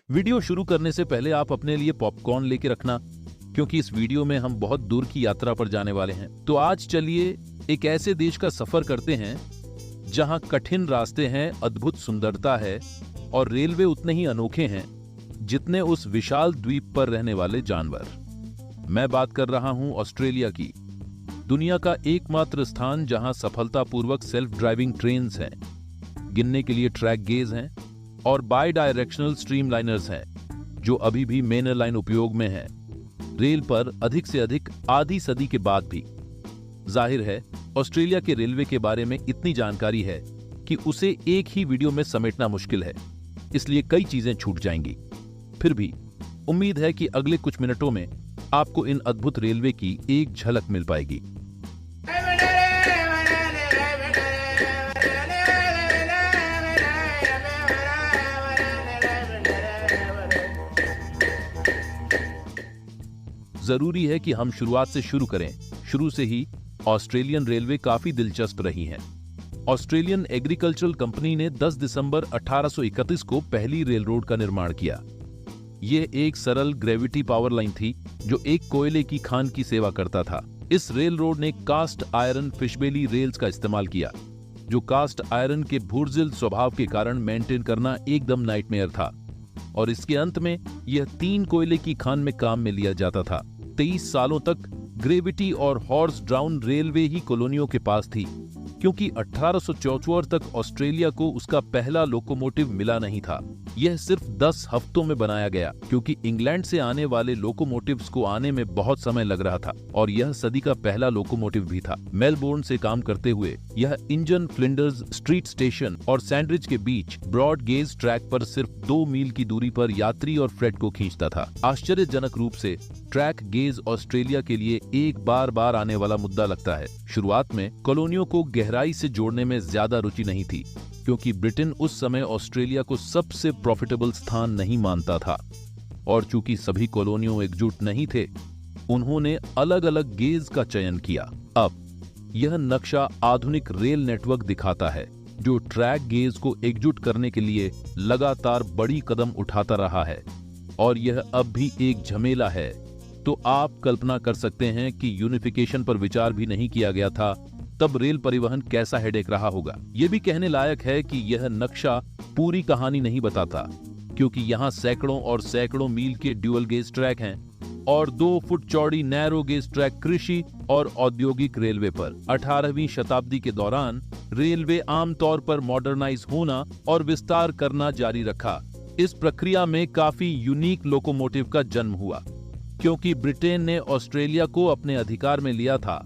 Video शुरू करने से पहले आप अपने लिए पॉपकॉर्न लेके रखना, क्योंकि इस वीडियो में हम बहुत दूर की यात्रा पर जाने वाले हैं। तो आज चलिए एक ऐसे देश का सफर करते हैं जहां कठिन रास्ते हैं, अद्भुत सुंदरता है और रेलवे उतने ही अनोखे हैं जितने उस विशाल द्वीप पर रहने वाले जानवर। मैं बात कर रहा हूं ऑस्ट्रेलिया की, दुनिया का एकमात्र स्थान जहां सफलतापूर्वक सेल्फ ड्राइविंग ट्रेन्स हैं, गिनने के लिए ट्रैक गेज हैं और बाई डायरेक्शनल स्ट्रीमलाइनर्स हैं जो अभी भी मेनर लाइन उपयोग में हैं, रेल पर अधिक से अधिक आधी सदी के बाद भी। जाहिर है ऑस्ट्रेलिया के रेलवे के बारे में इतनी जानकारी है कि उसे एक ही वीडियो में समेटना मुश्किल है, इसलिए कई चीजें छूट जाएंगी। फिर भी उम्मीद है कि अगले कुछ मिनटों में आपको इन अद्भुत रेलवे की एक झलक मिल पाएगी। जरूरी है कि हम शुरुआत से शुरू करें। शुरू से ही ऑस्ट्रेलियन रेलवे काफी दिलचस्प रही है। ऑस्ट्रेलियन एग्रीकल्चरल कंपनी ने 10 दिसंबर 1831 को पहली रेल रोड का निर्माण किया। यह एक सरल ग्रेविटी पावर लाइन थी जो एक कोयले की खान की सेवा करता था। इस रेल रोड ने कास्ट आयरन फिशबेली रेल्स का इस्तेमाल किया, जो कास्ट आयरन के भुर्जिल स्वभाव के कारण मेंटेन करना एकदम नाइटमेयर था, और इसके अंत में यह 3 कोयले की खान में काम में लिया जाता था। 23 सालों तक ग्रेविटी और हॉर्स ड्राउन रेलवे ही कॉलोनियों के पास थी, क्योंकि 1874 तक ऑस्ट्रेलिया को उसका पहला लोकोमोटिव मिला नहीं था। यह सिर्फ 10 हफ्तों में बनाया गया, क्योंकि इंग्लैंड से आने वाले लोकोमोटिव्स को आने में बहुत समय लग रहा था, और यह सदी का पहला लोकोमोटिव भी था। मेलबोर्न से काम करते हुए यह इंजन फ्लिंडर्स स्ट्रीट स्टेशन और सैंडरिज के बीच ब्रॉड गेज ट्रैक पर सिर्फ 2 मील की दूरी पर यात्री और फ्रेट को खींचता था। आश्चर्यजनक रूप से ट्रैक गेज ऑस्ट्रेलिया के लिए एक बार बार आने वाला मुद्दा लगता है। शुरुआत में कॉलोनियों को गहराई से जोड़ने में ज्यादा रुचि नहीं थी, क्योंकि ब्रिटेन उस समय ऑस्ट्रेलिया को सबसे प्रॉफिटेबल स्थान नहीं मानता था, और चूंकि सभी कॉलोनियों एकजुट नहीं थे, उन्होंने अलग अलग गेज का चयन किया। अब यह नक्शा आधुनिक रेल नेटवर्क दिखाता है, जो ट्रैक गेज को एकजुट करने के लिए लगातार बड़ी कदम उठाता रहा है, और यह अब भी एक झमेला है। तो आप कल्पना कर सकते हैं कि यूनिफिकेशन पर विचार भी नहीं किया गया था, तब रेल परिवहन कैसा हेडेक रहा होगा। यह भी कहने लायक है कि यह नक्शा पूरी कहानी नहीं बताता, क्योंकि यहाँ सैकड़ों और सैकड़ों मील के ड्यूअल गेज ट्रैक हैं और 2 फुट चौड़ी नैरो गेज ट्रैक कृषि और औद्योगिक रेलवे पर। 18वीं शताब्दी के दौरान रेलवे आमतौर पर मॉडर्नाइज होना और विस्तार करना जारी रखा। इस प्रक्रिया में काफी यूनिक लोकोमोटिव का जन्म हुआ, क्योंकि ब्रिटेन ने ऑस्ट्रेलिया को अपने अधिकार में लिया था।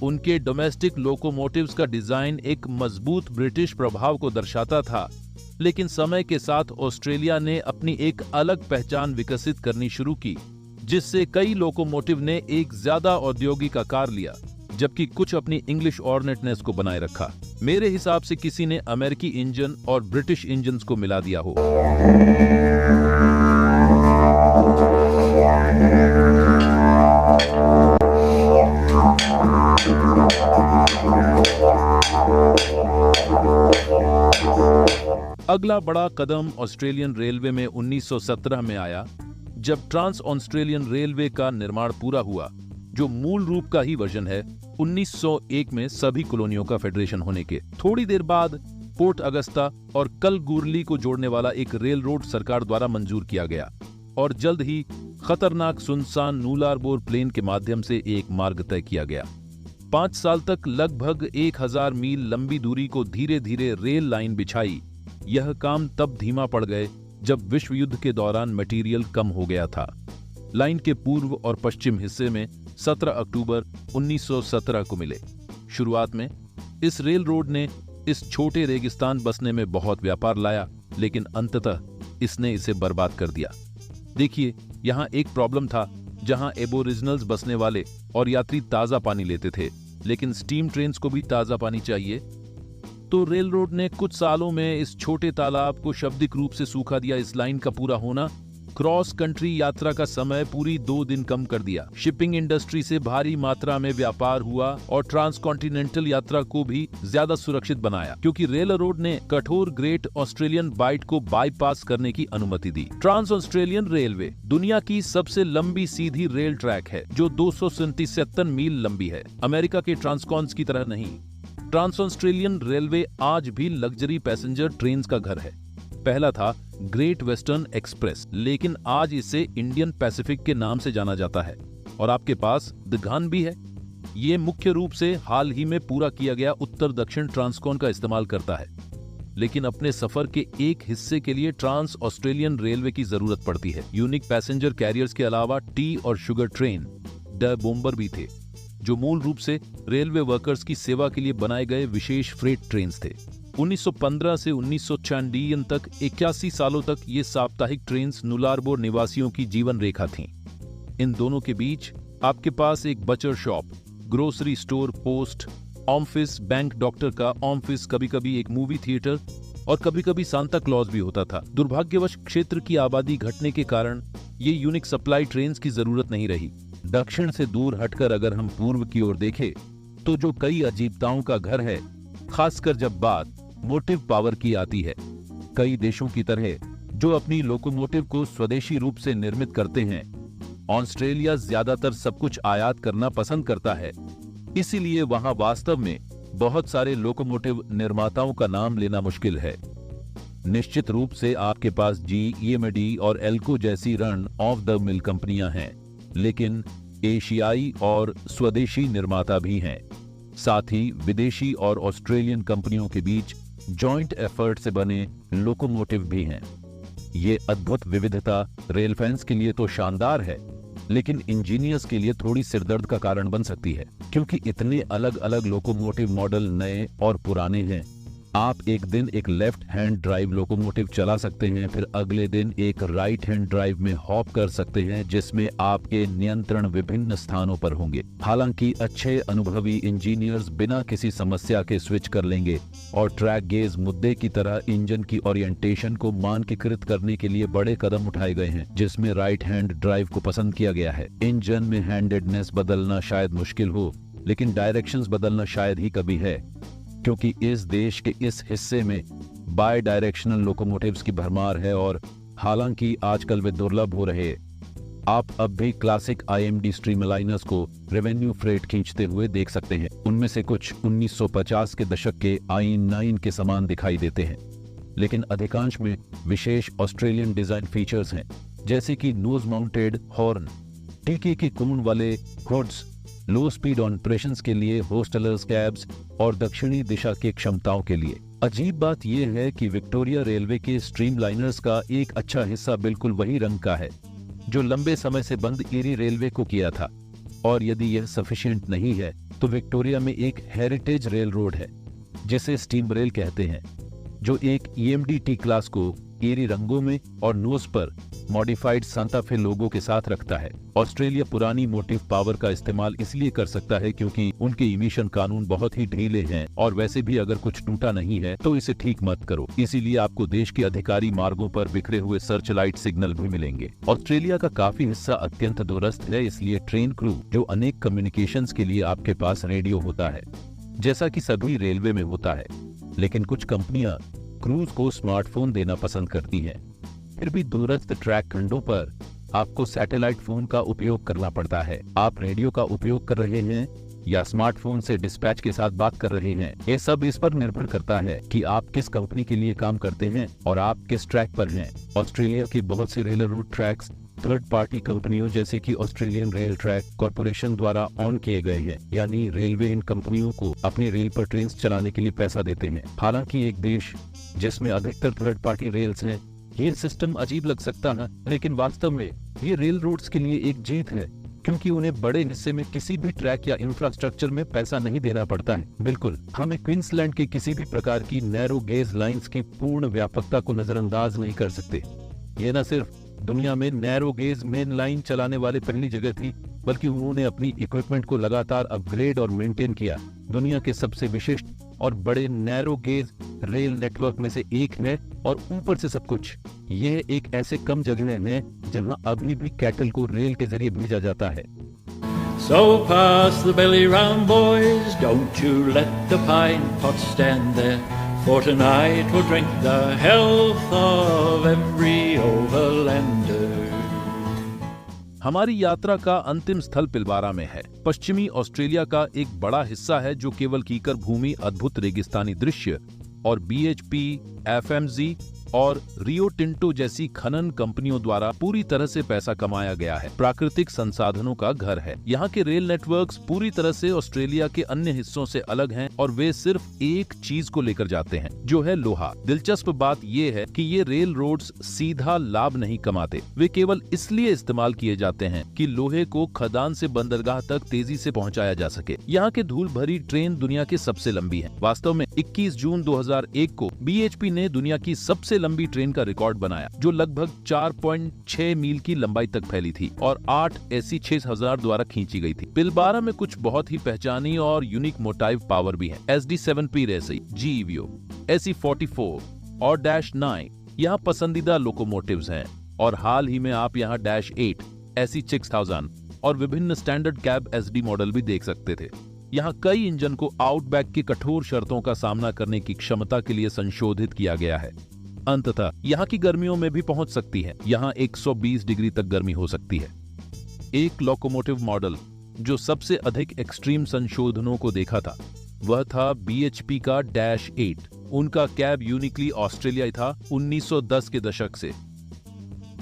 उनके डोमेस्टिक लोकोमोटिव्स का डिजाइन एक मजबूत ब्रिटिश प्रभाव को दर्शाता था, लेकिन समय के साथ ऑस्ट्रेलिया ने अपनी एक अलग पहचान विकसित करनी शुरू की, जिससे कई लोकोमोटिव ने एक ज्यादा औद्योगिक आकार लिया, जबकि कुछ अपनी इंग्लिश ऑर्नेटनेस को बनाए रखा। मेरे हिसाब से किसी ने अमेरिकी इंजन और ब्रिटिश इंजन को मिला दिया हो। अगला बड़ा कदम ऑस्ट्रेलियन रेलवे में 1917 में आया, जब ट्रांस ऑस्ट्रेलियन रेलवे का निर्माण पूरा हुआ, जो मूल रूप का ही वर्जन है 1901 में सभी कॉलोनियों का फेडरेशन होने के थोड़ी देर बाद पोर्ट अगस्ता और कलगुरली को जोड़ने वाला एक रेल रोड सरकार द्वारा मंजूर किया गया, और जल्द ही खतरनाक सुनसान नूलारबोर प्लेन के माध्यम से एक मार्ग तय किया गया। 5 साल तक लगभग 1000 मील लंबी दूरी को धीरे धीरे रेल लाइन बिछाई। यह काम तब धीमा पड़ गए जब विश्व युद्ध के दौरान मटेरियल कम हो गया था। लाइन के पूर्व और पश्चिम हिस्से में 17 अक्टूबर 1917 को मिले। शुरुआत में इस रेल रोड ने इस छोटे रेगिस्तान बसने में बहुत व्यापार लाया, लेकिन अंततः इसने इसे बर्बाद कर दिया। देखिए, यहाँ एक प्रॉब्लम था, जहाँ एबोरिजिनल्स बसने वाले और यात्री ताजा पानी लेते थे, लेकिन स्टीम ट्रेन्स को भी ताजा पानी चाहिए। तो रेल रोड ने कुछ सालों में इस छोटे तालाब को शाब्दिक रूप से सूखा दिया। इस लाइन का पूरा होना क्रॉस कंट्री यात्रा का समय पूरी 2 दिन कम कर दिया। शिपिंग इंडस्ट्री से भारी मात्रा में व्यापार हुआ और ट्रांसकॉन्टिनेंटल यात्रा को भी ज्यादा सुरक्षित बनाया, क्योंकि रेल रोड ने कठोर ग्रेट ऑस्ट्रेलियन बाइट को बाईपास करने की अनुमति दी। ट्रांस ऑस्ट्रेलियन रेलवे दुनिया की सबसे लंबी सीधी रेल ट्रैक है, जो 277 मील लंबी है। अमेरिका के ट्रांसकॉन्स की तरह नहीं, ट्रांस ऑस्ट्रेलियन रेलवे आज भी लग्जरी पैसेंजर ट्रेन का घर है। पहला था ग्रेट वेस्टर्न एक्सप्रेस, लेकिन आज इसे इंडियन पैसिफिक के नाम से जाना जाता है। और आपके पास दिघान भी है। ये मुख्य रूप से हाल ही में पूरा किया गया उत्तर दक्षिण ट्रांसकॉन का इस्तेमाल करता है, लेकिन अपने सफर के एक हिस्से के लिए ट्रांस ऑस्ट्रेलियन रेलवे की जरूरत पड़ती है। यूनिक पैसेंजर कैरियर्स के अलावा टी और शुगर ट्रेन, द बोम्बर भी थे, जो मूल रूप से रेलवे वर्कर्स की सेवा के लिए बनाए गए विशेष फ्रेट ट्रेन थे। 1915 से 1996 तक 81 सालों तक ये साप्ताहिक ट्रेन्स नुलारबोर निवासियों की जीवन रेखा थीं। इन दोनों के बीच आपके पास एक butcher shop, grocery store, post office, bank, doctor का ऑफिस, कभी-कभी एक मूवी थिएटर और कभी-कभी सांता क्लॉज भी होता था। दुर्भाग्यवश क्षेत्र की आबादी घटने के कारण ये यूनिक सप्लाई ट्रेन्स की जरूरत नहीं रही। दक्षिण से दूर हटकर अगर हम पूर्व की ओर देखें तो जो कई अजीबताओं का घर है, खासकर जब बात मोटिव पावर की आती है। कई देशों की तरह जो अपनी लोकोमोटिव को स्वदेशी रूप से निर्मित करते हैं, ऑस्ट्रेलिया ज्यादातर सब कुछ आयात करना पसंद करता है। इसीलिए वहां वास्तव में बहुत सारे लोकोमोटिव निर्माताओं का नाम लेना मुश्किल है। निश्चित रूप से आपके पास जी, ईएमडी और एल्को जैसी रन ऑफ द मिल कंपनियां हैं, लेकिन एशियाई और स्वदेशी निर्माता भी हैं। साथ ही विदेशी और ऑस्ट्रेलियन कंपनियों के बीच जॉइंट एफर्ट से बने लोकोमोटिव भी हैं। ये अद्भुत विविधता रेल फैंस के लिए तो शानदार है, लेकिन इंजीनियर्स के लिए थोड़ी सिरदर्द का कारण बन सकती है, क्योंकि इतने अलग अलग लोकोमोटिव मॉडल नए और पुराने हैं। आप एक दिन एक लेफ्ट हैंड ड्राइव लोकोमोटिव चला सकते हैं, फिर अगले दिन एक राइट हैंड ड्राइव में हॉप कर सकते हैं, जिसमें आपके नियंत्रण विभिन्न स्थानों पर होंगे। हालांकि अच्छे अनुभवी इंजीनियर्स बिना किसी समस्या के स्विच कर लेंगे और ट्रैक गेज मुद्दे की तरह इंजन की ओरिएंटेशन को मानकीकृत करने के लिए बड़े कदम उठाए गए हैं, जिसमें राइट हैंड ड्राइव को पसंद किया गया है। इंजन में हैंडेडनेस बदलना शायद मुश्किल हो, लेकिन डायरेक्शंस बदलना शायद ही कभी है, क्योंकि इस देश के इस हिस्से में बाय डायरेक्शनल लोकोमोटिव्स की भरमार है और हालांकि आजकल वे दुर्लभ हो रहे, आप अब भी क्लासिक आईएमडी स्ट्रीमलाइनर्स को रेवेन्यू फ्रेट खींचते हुए देख सकते हैं। उनमें से कुछ 1950 के दशक के i9 के समान दिखाई देते हैं, लेकिन अधिकांश में विशेष ऑस्ट्रेलियन डिजाइन फीचर्स हैं, जैसे कि नोज माउंटेड हॉर्न, टीके के कोण वाले हुड्स, लो स्पीड ऑपरेशंस के लिए होस्टलर्स कैब्स और दक्षिणी दिशा की क्षमताओं के लिए। अजीब बात यह है कि विक्टोरिया रेलवे के स्ट्रीमलाइनर्स का एक अच्छा हिस्सा बिल्कुल वही रंग का है जो लंबे समय से बंद ईरी रेलवे को किया था। और यदि यह सफिशिएंट नहीं है तो विक्टोरिया में एक हेरिटेज रेल रोड है, जिसे स्टीम रेल कहते हैं, जो एक ईएमडी टी क्लास को ईरी रंगों में और नोज पर मॉडिफाइड सांता फे लोगो के साथ रखता है। ऑस्ट्रेलिया पुरानी मोटिव पावर का इस्तेमाल इसलिए कर सकता है क्योंकि उनके इमिशन कानून बहुत ही ढीले हैं, और वैसे भी अगर कुछ टूटा नहीं है तो इसे ठीक मत करो। इसीलिए आपको देश के अधिकारी मार्गों पर बिखरे हुए सर्च लाइट सिग्नल भी मिलेंगे। ऑस्ट्रेलिया का काफी हिस्सा अत्यंत दूरस्थ है, इसलिए ट्रेन क्रू जो अनेक कम्युनिकेशंस के लिए आपके पास रेडियो होता है, जैसा कि सभी रेलवे में होता है, लेकिन कुछ कंपनियां क्रूज को स्मार्टफोन देना पसंद करती हैं। फिर भी दूरस्थ ट्रैक खंडों पर आपको सैटेलाइट फोन का उपयोग करना पड़ता है। आप रेडियो का उपयोग कर रहे हैं या स्मार्टफोन से डिस्पैच के साथ बात कर रहे हैं, ये सब इस पर निर्भर करता है कि आप किस कंपनी के लिए काम करते हैं और आप किस ट्रैक पर हैं। ऑस्ट्रेलिया की बहुत सी rail route tracks third party कंपनियों जैसे कि ऑस्ट्रेलियन रेल ट्रैक कॉर्पोरेशन द्वारा ऑन किए गए हैं, यानी रेलवे इन कंपनियों को अपनी रेल पर ट्रेन चलाने के लिए पैसा देते हैं। हालांकि एक देश जिसमें अधिकतर थर्ड पार्टी रेल्स हैं, ये सिस्टम अजीब लग सकता है, लेकिन वास्तव में ये रेल रोड्स के लिए एक जीत है, क्योंकि उन्हें बड़े हिस्से में किसी भी ट्रैक या इंफ्रास्ट्रक्चर में पैसा नहीं देना पड़ता है। बिल्कुल, हमें क्वींसलैंड की किसी भी प्रकार की नैरो गेज लाइंस की पूर्ण व्यापकता को नजरअंदाज नहीं कर सकते। ये न सिर्फ दुनिया में नैरो गेज मेन लाइन चलाने वाले पहली जगह थी, बल्कि उन्होंने अपनी इक्विपमेंट को लगातार अपग्रेड और मेंटेन किया। दुनिया के सबसे विशिष्ट और बड़े नैरो गेज रेल नेटवर्क में से एक है, और ऊपर से सब कुछ यह एक ऐसे कम जगह में जहां अभी भी कैटल को रेल के जरिए भेजा जाता है। So pass the belly round, boys, don't you let the pine pot stand there, for tonight we'll drink the health of every overlander. हमारी यात्रा का अंतिम स्थल पिलबारा में है। पश्चिमी ऑस्ट्रेलिया का एक बड़ा हिस्सा है जो केवल कीकर भूमि, अद्भुत रेगिस्तानी दृश्य और BHP, FMG और रियो टिंटो जैसी खनन कंपनियों द्वारा पूरी तरह से पैसा कमाया गया है। प्राकृतिक संसाधनों का घर है। यहाँ के रेल नेटवर्क्स पूरी तरह से ऑस्ट्रेलिया के अन्य हिस्सों से अलग हैं और वे सिर्फ एक चीज को लेकर जाते हैं, जो है लोहा। दिलचस्प बात ये है कि ये रेल रोड्स सीधा लाभ नहीं कमाते, वे केवल इसलिए इस्तेमाल किए जाते हैं कि लोहे को खदान से बंदरगाह तक तेजी से पहुँचाया जा सके। यहाँ के धूल भरी ट्रेन दुनिया की सबसे लंबी है। वास्तव में 21 जून 2001 को BHP ने दुनिया की सबसे लंबी ट्रेन का रिकॉर्ड बनाया, जो लगभग 4.6 मील की लंबाई तक फैली थी और 8 AC 6000 द्वारा खींची गई थी। पिलबारा में कुछ बहुत ही पहचानी और यूनिक मोटाइव पावर भी है। SD7P रेसी, GEVO, SE44 और -9 यहाँ पसंदीदा लोकोमोटिव्स हैं, और हाल ही में आप यहाँ -8, SE 6000 और विभिन्न स्टैंडर्ड कैब SD मॉडल भी देख सकते थे। यहाँ कई इंजन को आउटबैक की कठोर शर्तों का सामना करने की क्षमता के लिए संशोधित किया गया है। अंततः यहाँ की गर्मियों में भी पहुंच सकती है। यहाँ 120 डिग्री तक गर्मी हो सकती है। एक लोकोमोटिव मॉडल जो सबसे अधिक एक्सट्रीम संशोधनों को देखा था वह था BHP का -8। उनका कैब यूनिकली ऑस्ट्रेलियाई था 1910 के दशक से।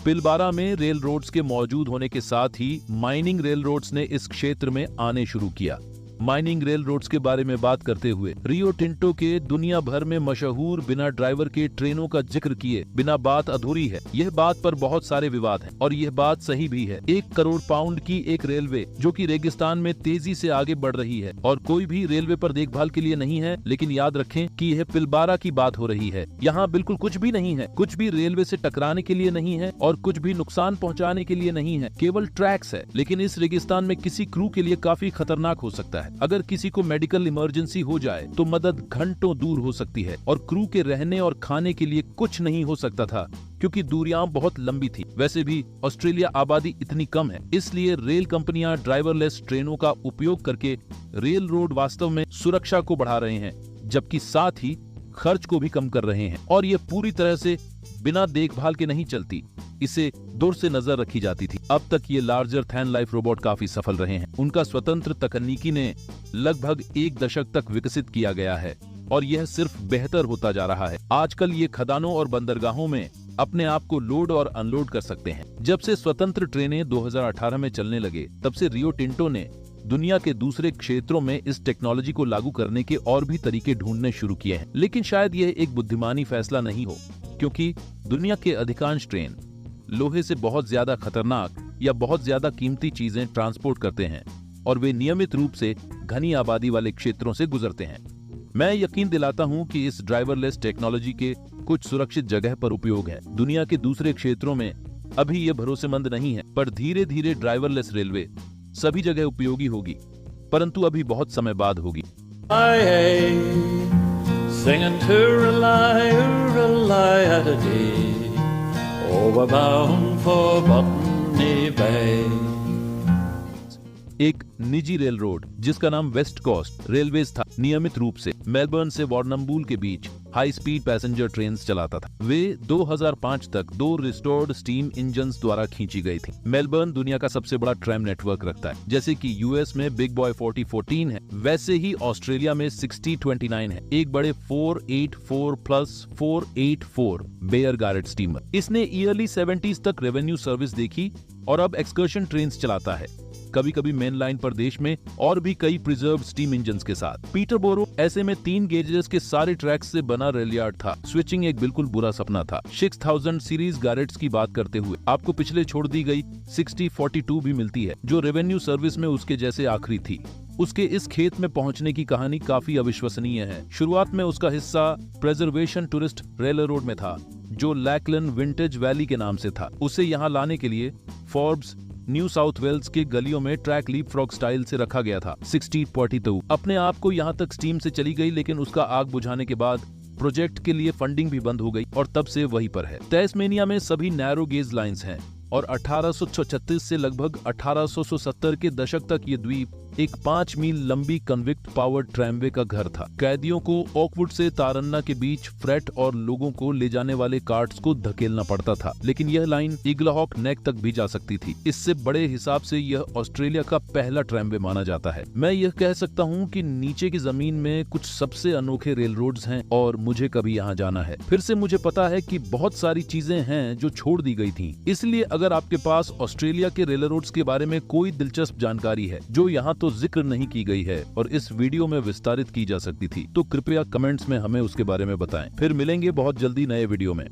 पिलबारा में रेल रोड्स के मौजूद होने के साथ ही माइनिंग रेल रोड्स ने इस क्षेत्र में आने शुरू किया। माइनिंग रेल रोड्स के बारे में बात करते हुए रियो टिंटो के दुनिया भर में मशहूर बिना ड्राइवर के ट्रेनों का जिक्र किए बिना बात अधूरी है। यह बात पर बहुत सारे विवाद हैं और यह बात सही भी है। 1 करोड़ पाउंड की एक रेलवे जो कि रेगिस्तान में तेजी से आगे बढ़ रही है और कोई भी रेलवे पर देखभाल के लिए नहीं है, लेकिन याद रखें कि यह पिलबारा की बात हो रही है। यहाँ बिल्कुल कुछ भी नहीं है, कुछ भी रेलवे से टकराने के लिए नहीं है और कुछ भी नुकसान पहुँचाने के लिए नहीं है, केवल ट्रैक्स है। लेकिन इस रेगिस्तान में किसी क्रू के लिए काफी खतरनाक हो सकता है। अगर किसी को मेडिकल इमरजेंसी हो जाए तो मदद घंटों दूर हो सकती है और क्रू के रहने और खाने के लिए कुछ नहीं हो सकता था क्योंकि दूरियां बहुत लंबी थी। वैसे भी ऑस्ट्रेलिया आबादी इतनी कम है, इसलिए रेल कंपनियां ड्राइवरलेस ट्रेनों का उपयोग करके रेल रोड वास्तव में सुरक्षा को बढ़ा रहे हैं, जबकि साथ ही खर्च को भी कम कर रहे हैं। और ये पूरी तरह से बिना देखभाल के नहीं चलती, इसे दूर से नजर रखी जाती थी। अब तक ये लार्जर थैन लाइफ रोबोट काफी सफल रहे हैं। उनका स्वतंत्र तकनीकी ने लगभग 1 दशक तक विकसित किया गया है और यह सिर्फ बेहतर होता जा रहा है। आजकल ये खदानों और बंदरगाहों में अपने आप को लोड और अनलोड कर सकते हैं। जब से स्वतंत्र ट्रेनें 2018 में चलने लगे, तब से रियो टिंटो ने दुनिया के दूसरे क्षेत्रों में इस टेक्नोलॉजी को लागू करने के और भी तरीके ढूंढने शुरू किए हैं। लेकिन शायद यह एक बुद्धिमानी फैसला नहीं हो, क्योंकि दुनिया के अधिकांश ट्रेन लोहे से बहुत ज्यादा खतरनाक या बहुत ज्यादा कीमती चीजें ट्रांसपोर्ट करते हैं और वे नियमित रूप से घनी आबादी वाले क्षेत्रों से गुजरते हैं। मैं यकीन दिलाता हूं कि इस ड्राइवरलेस टेक्नोलॉजी के कुछ सुरक्षित जगह पर उपयोग है। दुनिया के दूसरे क्षेत्रों में अभी ये भरोसेमंद नहीं है, पर धीरे धीरे ड्राइवरलेस रेलवे सभी जगह उपयोगी होगी, परंतु अभी बहुत समय बाद होगी। Singing to rely at a day. Oh, we're bound for Botany Bay. एक निजी रेल रोड जिसका नाम वेस्ट कोस्ट रेलवेज था, नियमित रूप से मेलबर्न से वार्नम्बूल के बीच हाई स्पीड पैसेंजर ट्रेन चलाता था। वे 2005 तक 2 रिस्टोर्ड स्टीम इंजन्स द्वारा खींची गई थी। मेलबर्न दुनिया का सबसे बड़ा ट्रैम नेटवर्क रखता है। जैसे कि यूएस में बिग बॉय 4014 है, वैसे ही ऑस्ट्रेलिया में 6029 है, एक बड़े 484+484 बेयर गारेट स्टीमर। इसने ईयरली 70s तक रेवेन्यू सर्विस देखी और अब एक्सकर्शन ट्रेन चलाता है, कभी कभी मेन लाइन पर देश में, और भी कई प्रिजर्व स्टीम इंजन्स के साथ। पीटरबोरो ऐसे में 3 गेजेस के सारे ट्रैक्स से बना रेल यार्ड था। स्विचिंग एक बिल्कुल बुरा सपना था। 6000 सीरीज गारेट्स की बात करते हुए आपको पिछले छोड़ दी गई 6042 भी मिलती है, जो रेवेन्यू सर्विस में उसके जैसे आखिरी थी। उसके इस खेत में पहुंचने की कहानी काफी अविश्वसनीय है। शुरुआत में उसका हिस्सा प्रेजर्वेशन टूरिस्ट रेल रोड में था, जो लैकलन विंटेज वैली के नाम से था। उसे यहाँ लाने के लिए फोर्ब्स, न्यू साउथ वेल्स के गलियों में ट्रैक लीप फ्रॉग स्टाइल से रखा गया था। 1642 अपने आप को यहाँ तक स्टीम से चली गई, लेकिन उसका आग बुझाने के बाद प्रोजेक्ट के लिए फंडिंग भी बंद हो गई और तब से वहीं पर है। तैस्मेनिया में सभी नैरो गेज लाइंस हैं और 1836 से लगभग 1870 के दशक तक ये द्वीप एक 5 मील लंबी कन्विक्ट पावर ट्रैमवे का घर था। कैदियों को ऑकवुड से तारन्ना के बीच फ्रेट और लोगों को ले जाने वाले कार्ट्स को धकेलना पड़ता था, लेकिन यह लाइन ईगलहॉक नेक तक भी जा सकती थी। इससे बड़े हिसाब से यह ऑस्ट्रेलिया का पहला ट्रैमवे माना जाता है। मैं यह कह सकता हूँ कि नीचे की जमीन में कुछ सबसे अनोखे रेल रोड्स हैं और मुझे कभी यहाँ जाना है। फिर से मुझे पता है कि बहुत सारी चीजें हैं जो छोड़ दी गई थी, इसलिए अगर आपके पास ऑस्ट्रेलिया के रेल रोड्स के बारे में कोई दिलचस्प जानकारी है जो यहाँ तो जिक्र नहीं की गई है और इस वीडियो में विस्तारित की जा सकती थी, तो कृपया कमेंट्स में हमें उसके बारे में बताएं। फिर मिलेंगे बहुत जल्दी नए वीडियो में।